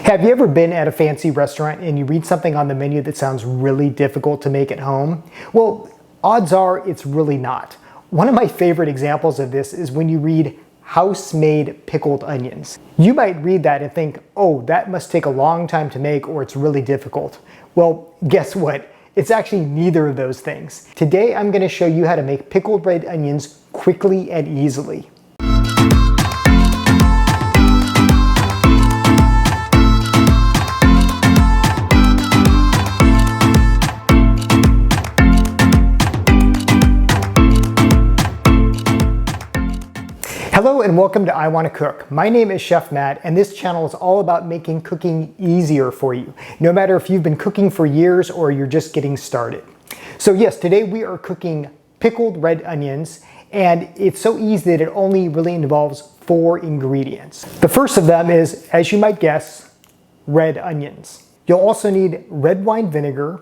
Have you ever been at a fancy restaurant and you read something on the menu that sounds really difficult to make at home? Well, odds are it's really not. One of my favorite examples of this is when you read house-made pickled onions. You might read that and think, oh, that must take a long time to make or it's really difficult. Well, guess what? It's actually neither of those things. Today, I'm going to show you how to make pickled red onions quickly and easily. Hello and welcome to I Want to Cook. My name is Chef Matt and this channel is all about making cooking easier for you, no matter if you've been cooking for years or you're just getting started. So yes, today we are cooking pickled red onions, and it's so easy that it only really involves 4 ingredients. The first of them is, as you might guess, red onions. You'll also need red wine vinegar,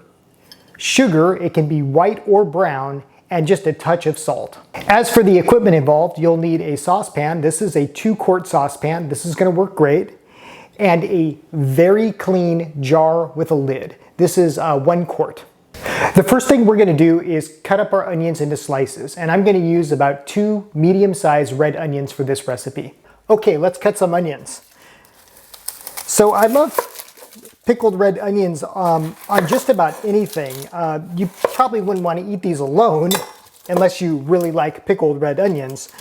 sugar, it can be white or brown, and just a touch of salt. As for the equipment involved, you'll need a saucepan. This is a 2-quart saucepan. This is going to work great. And a very clean jar with a lid. This is 1 quart. The first thing we're going to do is cut up our onions into slices. And I'm going to use about 2 medium-sized red onions for this recipe. Okay, let's cut some onions. So I love pickled red onions on just about anything. You probably wouldn't want to eat these alone unless you really like pickled red onions.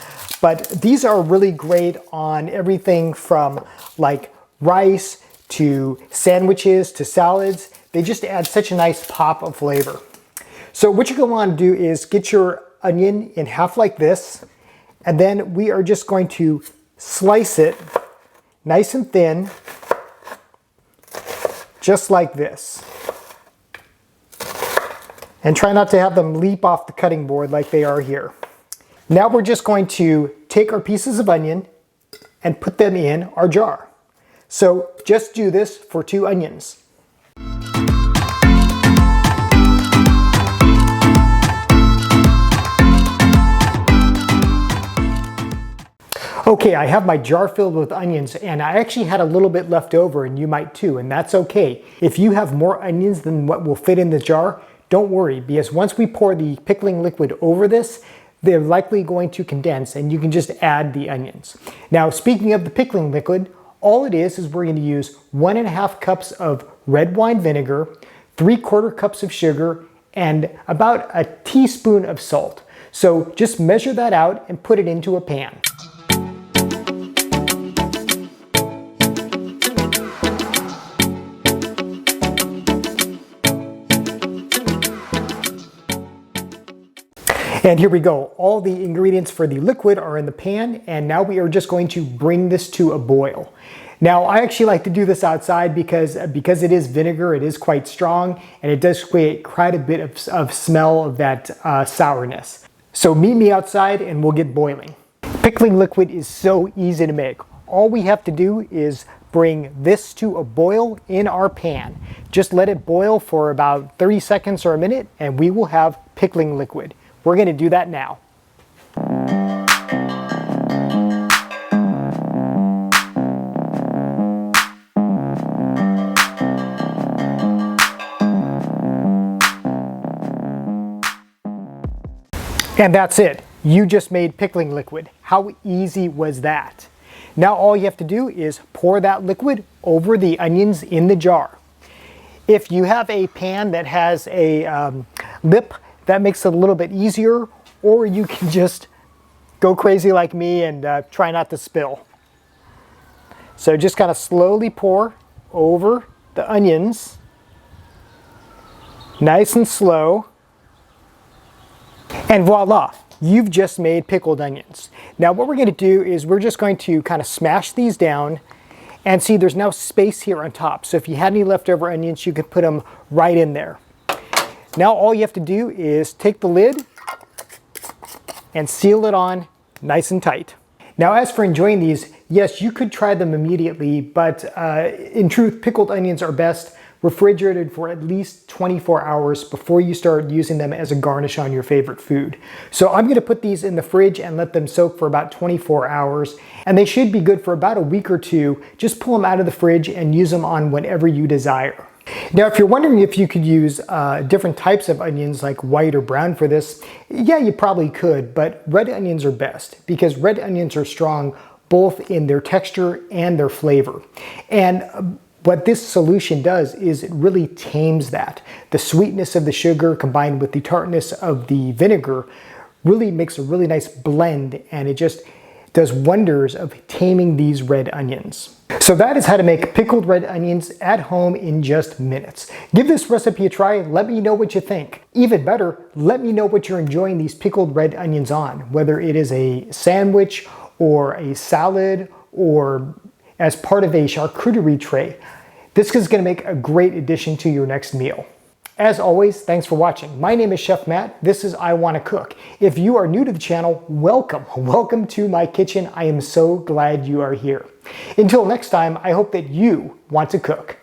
But these are really great on everything from like rice to sandwiches to salads. They just add such a nice pop of flavor. So what you're going to want to do is get your onion in half like this, and then we are just going to slice it nice and thin, just like this. And try not to have them leap off the cutting board like they are here. Now we're just going to take our pieces of onion and put them in our jar. So just do this for 2 onions. Okay, I have my jar filled with onions, and I actually had a little bit left over, and you might too, and that's okay. If you have more onions than what will fit in the jar, don't worry, because once we pour the pickling liquid over this, they're likely going to condense, and you can just add the onions. Now, speaking of the pickling liquid, all it is we're going to use 1.5 cups of red wine vinegar, 3/4 cups of sugar, and about a teaspoon of salt. So just measure that out and put it into a pan. And here we go. All the ingredients for the liquid are in the pan, and now we are just going to bring this to a boil. Now, I actually like to do this outside because it is vinegar, it is quite strong, and it does create quite a bit of smell of that sourness. So meet me outside and we'll get boiling. Pickling liquid is so easy to make. All we have to do is bring this to a boil in our pan. Just let it boil for about 30 seconds or a minute, and we will have pickling liquid. We're going to do that now. And that's it. You just made pickling liquid. How easy was that? Now all you have to do is pour that liquid over the onions in the jar. If you have a pan that has a lip, that makes it a little bit easier, or you can just go crazy like me and try not to spill. So just kind of slowly pour over the onions, nice and slow, and voila, you've just made pickled onions. Now what we're going to do is we're just going to kind of smash these down, and see there's now space here on top. So if you had any leftover onions, you could put them right in there. Now all you have to do is take the lid and seal it on nice and tight. Now as for enjoying these, Yes, you could try them immediately, but in truth, pickled onions are best refrigerated for at least 24 hours before you start using them as a garnish on your favorite food. So I'm gonna put these in the fridge and let them soak for about 24 hours, and they should be good for about a week or two. Just pull them out of the fridge and use them on whenever you desire. Now, if you're wondering if you could use different types of onions like white or brown for this, yeah, you probably could, but red onions are best because red onions are strong both in their texture and their flavor. And what this solution does is it really tames that. The sweetness of the sugar combined with the tartness of the vinegar really makes a really nice blend, and it just does wonders of taming these red onions. So that is how to make pickled red onions at home in just minutes. Give this recipe a try, let me know what you think. Even better, let me know what you're enjoying these pickled red onions on, whether it is a sandwich or a salad or as part of a charcuterie tray. This is going to make a great addition to your next meal. As always, thanks for watching. My name is Chef Matt. This is I Want to Cook. If you are new to the channel, welcome. Welcome to my kitchen. I am so glad you are here. Until next time, I hope that you want to cook.